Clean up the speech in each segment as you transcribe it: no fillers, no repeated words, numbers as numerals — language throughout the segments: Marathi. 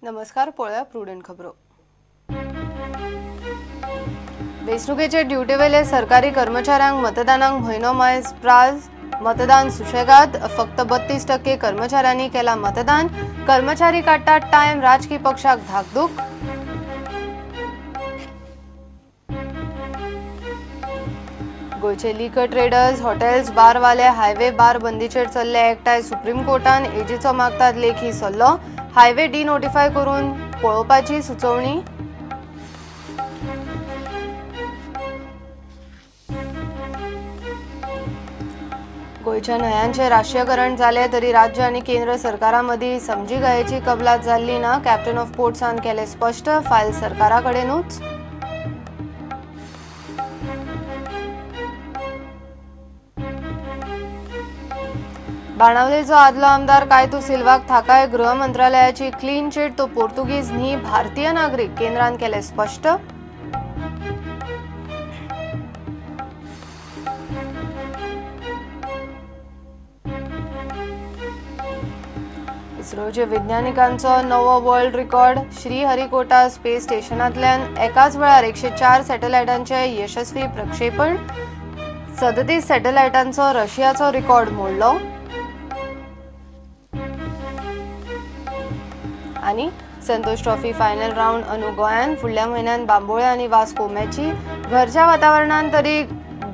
नमस्कार, पळया प्रुडंट खबरो. वेंचणुकेचे ड्युटीवेले सरकारी कर्मचाऱ्यांक मतदानाक म्हयनो मायज प्राज. मतदान सुशेगाद. फक्त 32% कर्मचाऱ्यांनी केला मतदान. कर्मचारी काडटात टायम. राजकीय पक्षाक धाकधूक. गोयचे लिकर ट्रेडर्स, हॉटेल्स, बारवाले हायवे बार बंदीचेर चल्ले एकठांय सुप्रीम कोर्टान एजीचो मागतात लेखी सल्लो. हायवे डिनोटिफाय करून पळोवपाची सुचोवणी. गोयच्या न्हयांचे राष्ट्रीयकरण जाले तरी राज्य आणि केंद्र सरकारामदी समजिकायेची कबलात जाल्ली ना. कॅप्टन ऑफ पोर्ट्सान केले स्पष्ट. फायल सरकाराकडेनूच. बाणावलेचो आदलो आमदार कायतू सिल्वाक थाकाय. गृह मंत्रालयाची क्लीन चिट. तो पोर्तुगीज न्ही, भारतीय नागरिक. केंद्रान केले स्पष्ट. इस्रोचे विज्ञानिकांचो नवो वर्ल्ड रिकॉर्ड. श्रीहरिकोटा स्पेस स्टेशनांतल्यान एकाच वेळार 104 सॅटेलायटांचे यशस्वी प्रक्षेपण. 37 सॅटेलायटांचो रशियाचो रिकॉर्ड मोडलो. आणि संतोष ट्रॉफी फायनल राउंड अनु गोंयान. फुडल्या म्हयन्यात बांबोळे आणि वास्को मॅची. घरच्या वातावरणात तरी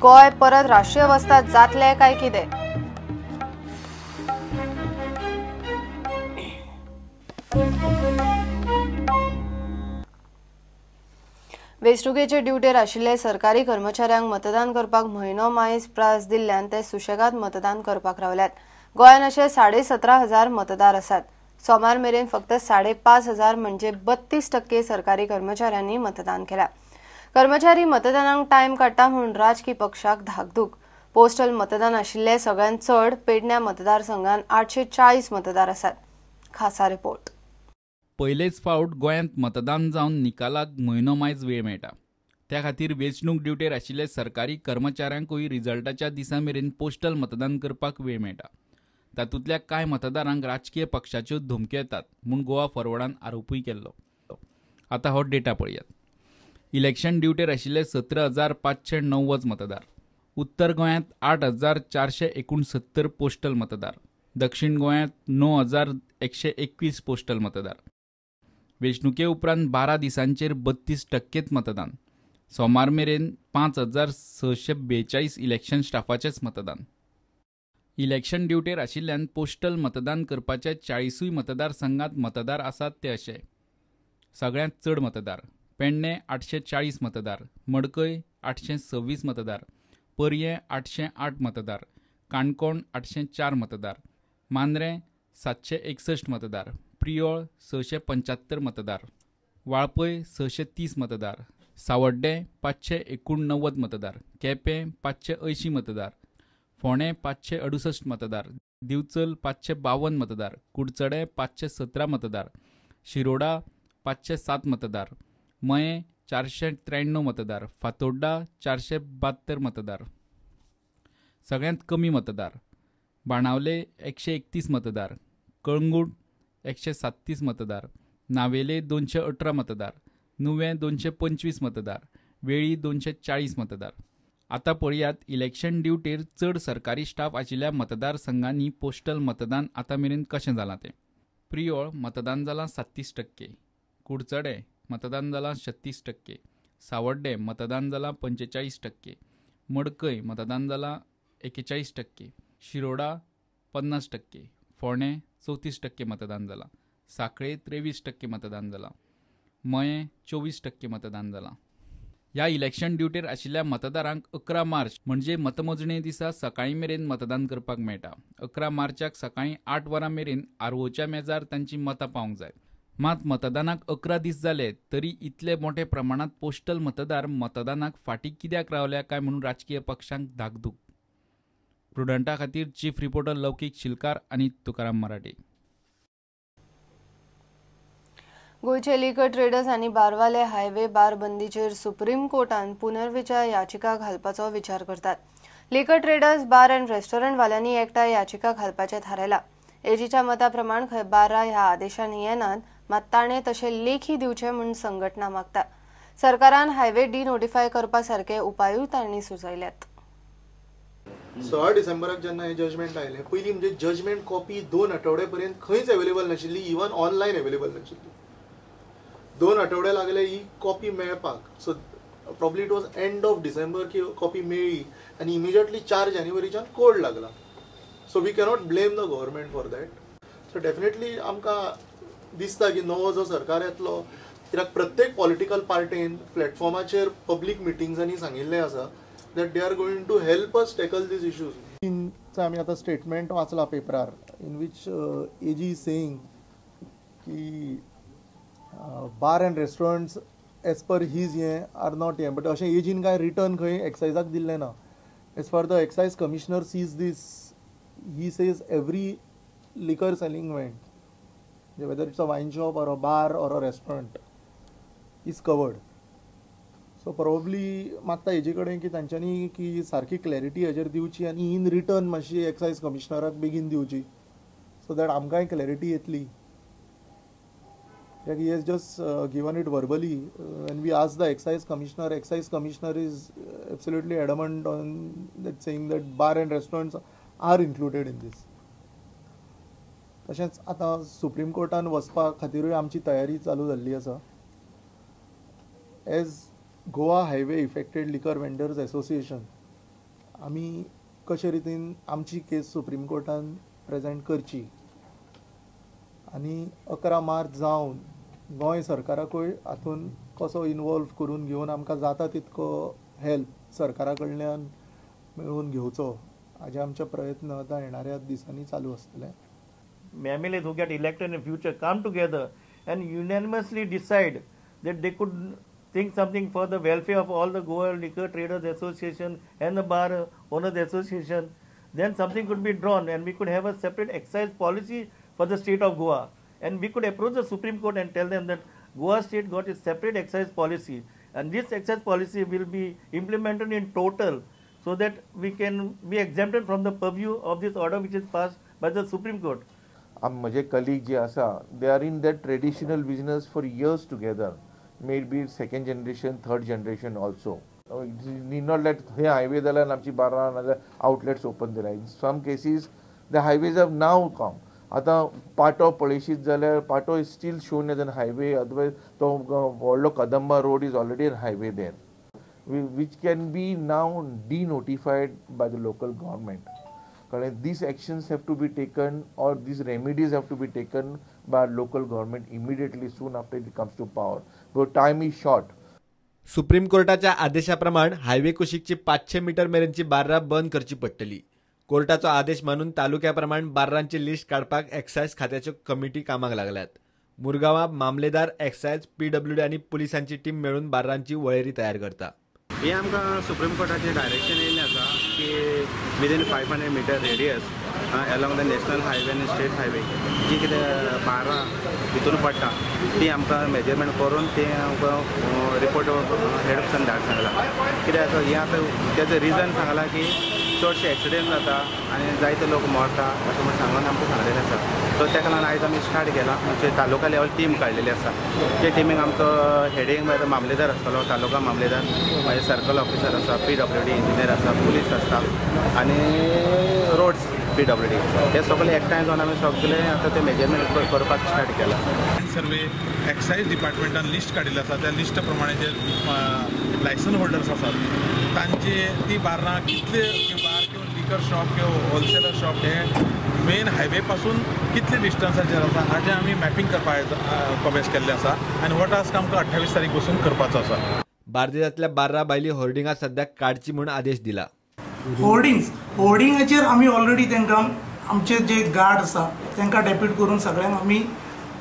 गोंय परत राष्ट्रीय वस्ताद जातले काय कितें? वेंचणुकेचे ड्युटेर आशिल्ले सरकारी कर्मचाऱ्यांक मतदान करपाक म्हयनो मायज प्रास दिल्ल्यान ते सुशेगाद मतदान करपाक रावल्यात. गोंयान अशे 17,500 मतदार आसात. सोमार मेरेन फक्त 5,500 म्हणजे 32% सरकारी कर्मचाऱ्यांनी मतदान केला. कर्मचारी मतदानाक टायम काडटा म्हणून राजकीय पक्षाक धाकधूक. पोस्टल मतदान आशिल्ले सगळ्यांत चड पेडण्या मतदारसंघात 840 मतदार आसात. खासा रिपोर्ट. पयलेच फावट गोंयांत मतदान जावन निकालाक म्हयनो मायज वेळ मेळटा. त्या खातीर वेंचणूक ड्युटेर आशिल्ले सरकारी कर्मचाऱ्यांकूय रिझल्टाच्या दिसा मेरेन पोस्टल मतदान करपाक वेळ मेळटा. तातूंतल्या कांय मतदारांक राजकीय पक्षाच्यो धमक्यो येतात म्हूण गोवा फॉरवर्डान आरोपूय केल्लो. आतां हो डेटा पळयात. इलेक्शन ड्युटेर आशिल्ले 17,590 मतदार. उत्तर गोंयांत 8,469 पोस्टल मतदार. दक्षिण गोंयांत 9,121 पोस्टल मतदार. वेंचणुके उपरांत 12 दिसांचेर 32% मतदान. सोमार मेरेन 5,642 इलेक्शन स्टाफाचेच मतदान. इलेक्शन ड्युटेर आशिल्ल्यान पोस्टल मतदान करपाचे 40 मतदारसंघात मतदार आसात ते अशे. सगळ्यांत चड मतदार पेडणे 840 मतदार. मडकय 826 मतदार. पर्ये 808 मतदार. काणकोण 804 मतदार. मांद्रे 761 मतदार. प्रियोळ 675 मतदार. वाळपय 630 मतदार. सावड्डे 589 मतदार. केपें 580 मतदार. फोंडे 568 मतदार. दिवचल 552 मतदार. कुडचडे 517 मतदार. शिरोडा 507 मतदार. मये 493 मतदार. फातोड्डा 472 मतदार. सगळ्यांत कमी मतदार बाणावले 131 मतदार. कळंगूट 137 मतदार. नावेले 218 मतदार. नुवें 225 मतदार. वेळी 240 मतदार. आता पळयात इलेक्शन ड्युटेर चड सरकारी स्टाफ आशिल्ल्या मतदारसंघांनी पोस्टल मतदान आता मेरेन कशें जालां तें. प्रियोळ मतदान जालां 37%. कुडचडे मतदान जालां 36%. सावड्डे मतदान जालां 45%. मडकय मतदान जालां 41%. शिरोडा 50%. फोंडे 34% मतदान जालां. साखळे 23% मतदान जालां. मये 24% मतदान जालां. ह्या इलेक्शन ड्युटेर आशिल्ल्या मतदारांक 11 मार्च म्हणजे मतमोजणी दिसा सकाळी मेरेन मतदान करपाक मेळटा. 11 मार्चाक सकाळी 8 वरां मेरेन आरओच्या मेजार तांची मतां पावंक जाय. मात मतदानाक 11 दीस जाले तरी इतले मोठे प्रमाणात पोस्टल मतदार मतदानाक फाटीं कित्याक रावल्या काय म्हणून राजकीय पक्षांक धाकधूक. प्रुडंटा खातीर चीफ रिपोर्टर लौकीक शिलकार आनी तुकाराम मराठे. गोयचे लिकर ट्रेडर्स आनी बारवाले हायवे बार बंदीचेर सुप्रीम कोर्टान पुनर्विचार याचिका घालपाचो विचार करतात. लिकर ट्रेडर्स, बार अँड रेस्टॉरंट वाल्यांनी एकठांय याचिका घालपाचें थारायला. एजीच्या मताप्रमाण खंय बारा ह्या आदेशांनी येनात मात ताणे तशे लेखी दिवचे म्हूण संघटना मागता. सरकारान हायवे डिनोटिफाय करपा सारखे उपायूय तांणी सुचयल्यात. 6 डिसेंबराक जेन्ना हे जजमेंट आयलें पयलीं म्हणजे जजमेंट कॉपी 2 आठवडे पर्यंत खंयच अवेलेबल नाशिल्ली, इवन ऑनलायन अवेलेबल नाशिल्ली. 2 आठवडे लागले ही कॉपी मेळपाक. So probably it was end of December की कॉपी मेळ्ळी आनी इमिजिएटली 4 जानेवारीच्यान कोड लागला. So we cannot blame the government for that. So definitely आमकां दिसता की नवो जो सरकार येतलो कित्याक प्रत्येक पॉलिटिकल पार्टीन प्लॅटफॉर्माचेर पब्लीक मिटिंग्सांनी सांगिल्लें आसा that they are going to help us tackle these issues. आमी आतां स्टेटमेंट वाचला पेपरार in which AG is saying की bar and restaurants as per his are not हे बट अशें एजीन काय रिटर्न खंय एक्सायजाक दिल्लें ना. As far the excise commissioner sees this he says every liquor selling event whether it's a wine shop or a bar or a restaurant is covered. So probably मागता हेजे कडेन की तांच्यांनी की सारकी क्लॅरिटी हेजेर दिवची आनी इन रिटर्न मातशी एक्सायज कमिशनराक बेगीन दिवची सो दॅट आमकांय क्लॅरिटी येतली. कित्याक he has just given it verbally when we ask the excise commissioner is absolutely adamant on that saying that bar and restaurants are included in these. तशेंच आतां सुप्रीम कोर्टान वचपा खातीरूय आमची तयारी चालू जाल्ली आसा. एज गोवा हायवे इफेक्टेड लिकर वेंडर्स एसोसिएशन आमी कशे रितीन आमची केस सुप्रीम कोर्टान प्रेजेंट करची आनी 11 मार्च जावन गोंय सरकाराकूय हातून कसो इनवॉल्व करून घेवन आमकां जाता तितको हेल्प सरकारा कडल्यान मेळून घेवचो हाजे आमचे प्रयत्न आतां येणाऱ्या दिसांनी चालू आसतले. MLAs who get elected in future come together and unanimously decide that they could think something for the welfare of all the Goa Liquor Traders Association and the Bar Owners Association, then something could be drawn and we could have a separate excise policy for the state of Goa. And we could approach the Supreme Court and tell them that Goa state got a separate excise policy and this excise policy will be implemented in total so that we can be exempted from the purview of this order which is passed by the Supreme Court. म्हजे कलीग जे आसा they are in that traditional business for years together. May it be second generation, third generation also. It need not let हे हायवे जाल्यार आमची बारा नाजाल्यार outlets open जाल्यार. In some cases the highways have now come. आतां पाटो पळयशीत जाल्यार पाटो is still shown as an highway. Otherwise तो व्हडलो Kadamba road is already a highway there, which can be now denotified by the local government. These actions have to be taken or these remedies have to be taken by local government immediately soon after it comes to power. But time is short. Supreme कोर्टाच्या आदेशाप्रमाण हायवे कुशीकची 500 मीटर मेरेनची बार्रां बंद करची पडटली. कोर्टाचो आदेश मानून तालुक्याप्रमाण बार्रांची लिस्ट काडपाक एक्सायज खात्याच्यो कमिटी कामाक लागल्यात. मुरगांवां मामलेदार, एक्सायज, PWD आनी पुलिसांची टीम मेळून बार्रांची वळेरी तयार करता. हे आमकां सुप्रीम कोर्टाचें डायरेक्शन येयल्लें आसा की within 500 metre radius along the national highway आनी स्टेट हायवे जी कितें बार्रां भितून पडटा ती आमकां मेजरमेंट करून ती आमकां रिपोर्ट हेड ऑफिसान धाड सांगला. कित्याक हें आतां तेजो रिजन सांगला की चडशे एक्सिडेंट जाता आनी जायते लोक मरता अशें म्हण सांगून आमकां सांगलेलें आसा. सो तेका लागून आयज आमी स्टार्ट केला म्हणजे तालुका लेवल टीम काडलेली आसा. ते टिमीक आमचो हेडींग मागीर मामलेदार आसतलो, तालुका मामलेदार, मागीर सर्कल ऑफिसर आसा, PWD इंजिनियर आसा, पुलीस आसता आनी रोड्स PWD हे सगळे एकठांय जावन आमी सगळे आतां ते मेजरमेंट करपाक स्टार्ट केला. सर्वे एक्सायज डिपार्टमेंटान लिस्ट काडिल्ली आसा त्या लिस्ट प्रमाणे जे लायसन होल्डर्स आसात तांची ती बार्रां कितले बार किंवा लिकर शॉप किंवा होलसेलर शॉप हे मेन हायवे पासून कितले डिस्टन्साचेर आसा हाजें आमी मॅपिंग करपाक कॉमेस केल्लें आसा आनी हो टास्क आमकां 28 तारीख बसून करपाचो आसा. बार्देजांतल्या बार्रा भायली होर्डिंगां सद्याक काडची म्हूण आदेश दिला. होर्डिंगाचेर आमी ऑलरेडी तांकां आमचे जे गार्ड आसा तांकां डेप्यूट करून सगळ्यांक आमी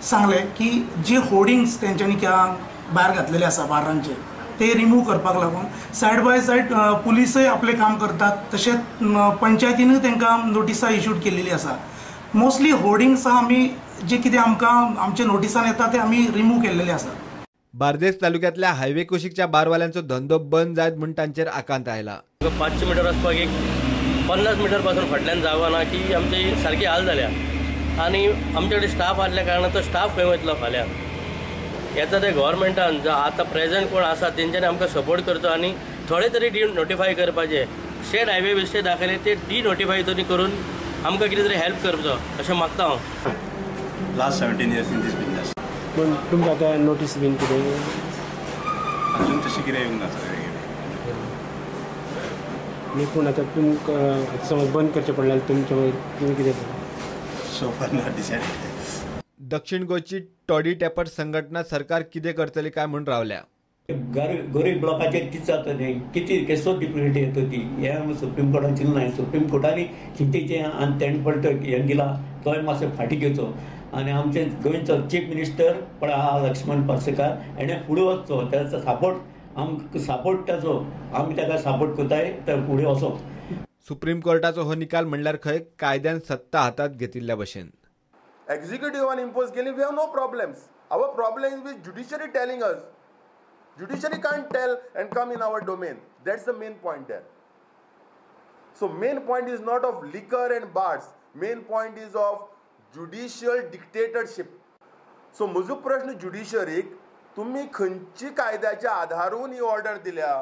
सांगलें की जे होर्डिंग्स तेंच्यांनी भायर घातलेले आसा बार्रांचे ते रिमूव करपाक लागून सायड बाय सायड पुलीसय आपलें काम करतात. तशेंच पंचायतीनूय तांकां नोटिसां इश्यूड केल्लेली आसा. मोस्टली होर्डिंग्स आमी जे कितें आमकां आमचे नोटिसान येता ते आमी रिमूव केल्लेले आसा. बार्देस तालुक्यातल्या हायवे कुशीकच्या बारवाल्यांचो धंदो बंद जायत म्हूण तांचेर आकांत आयला. 500 मीटर वचपाक एक 50 मीटर पासून फाटल्यान जावना की आमची सारकी हाल जाल्या. आणि आमच्याकडे स्टाफ असल्या कारणान तो स्टाफ खंय वयतलो फाल्यां याचा ते गव्हर्मेंटान जो आतां प्रेझेंट कोण आसा तेंच्यांनी आमकां सपोर्ट करचो आनी थोडे तरी नोटिफाय करपाचे स्टेट हायवे बेश्टे दाखयले ते नोटिफाय तरी करून आमकां कितें तरी हेल्प करचो अशें मागता हांव. Last 17 years in this business. पूण तुमकां आतां नोटीस बीन कितें अजून तशी कितें येवंक ना सर. आनी पूण आतां तुमकां समज बंद करचें पडलें जाल्यार तुमी कितें करता? सो फार नॉट डिसायडेड. दक्षिण गोंयची टॉडी टॅपर संघटना सरकार कितें करतली काय म्हणून रावल्या. गरीब लोकांचेर कितें जाता तें कितें केसो डिफिकल्टी येता ती हें सुप्रीम कोर्टान चिल्लें न्हय. सुप्रीम कोर्टानी चिंतेचें आनी तेणें पळय तो हें दिला तोय मातसो फाटीं घेवचो आनी आमचे गोंयचो चीफ मिनिस्टर पळय आहा लक्ष्मण पार्सेकार हेणें फुडें वचचो ताचो सपोर्ट आमकां सपोर्ट ताचो आमी ताका सपोर्ट करताय तर फुडें वचो. सुप्रीम कोर्टाचो हो निकाल म्हणल्यार खंय कायद्यान सत्ता हातात घेतिल्ल्या भशेन. Executive impose killing, we have no problems. Our problem is with judiciary telling us. Judiciary can't tell and come in our domain. That's the main point there. So main point is not of liquor and bars. Main point is of judicial dictatorship. So म्हजो प्रश्न जुडिशरीक तुम्ही खंयची कायद्याच्या आधारून ही ऑर्डर दिल्या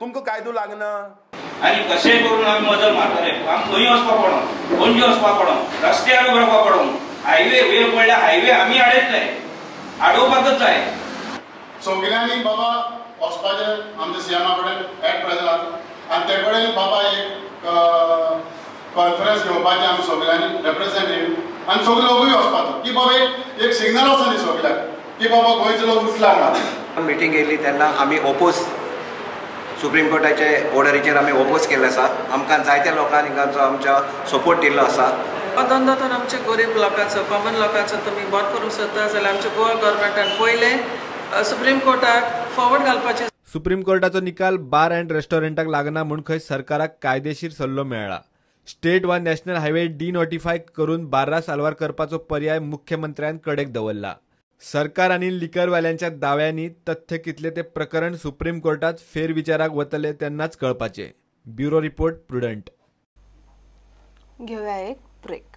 तुमकां कायदो लागना आणि कशेंय करून आमी मजल मारतले. आमकां खंय वचपाक पडों पणजे वचपाक पडों रस्त्यार उबे रावपाक पडों हायवे वयर पडल्या हायवे आमी आडयतले आडोवपाकच जाय. सगळ्यांनी बाबा वचपाचें आमच्या सीएमा कडेन एट प्रेझेंट आनी ते कडेन बाबा एक कॉन्फरन्स घेवपाचें आमी सगळ्यांनी रिप्रेझेंटेटिव्ह आनी सगळे लोकूय वचपाचो की बाबा एक सिग्नल आसा न्ही सगळ्याक की बाबा गोंयचे लोक उचला ना. मिटींग येयल्ली तेन्ना आमी ओपोज सुप्रीम कोर्टाचे ऑर्डरीचेर आमी ओपोज केल्ले आसा. आमकां जायत्या लोकांनी हांचो आमच्या सपोर्ट दिल्लो आसा. दोन आमच्या गरीब लोकांचो कॉमन लोकांचो तुमी बरो करूंक सोदता जाल्यार आमच्या गोवा गव्हर्मेंटान पयलें सुप्रीम कोर्टाक फॉवर्ड घालपाचें. सुप्रीम कोर्टाचो निकाल बार अँड रेस्टॉरंटाक लागना म्हूण खंय सरकाराक कायदेशीर सल्लो मेळ्ळा. स्टेट वा नॅशनल हायवे डिनोटिफाय करून बार्रा साल्वार करपाचो पर्याय मुख्यमंत्र्यान कडेक दवरला. सरकार आनी लिकरवाल्यांच्या दाव्यांनी तथ्य कितले ते प्रकरण सुप्रीम कोर्टात फेरविचाराक वतले तेन्नाच कळपाचे. Bureau report prudent. घेऊया एक ब्रेक.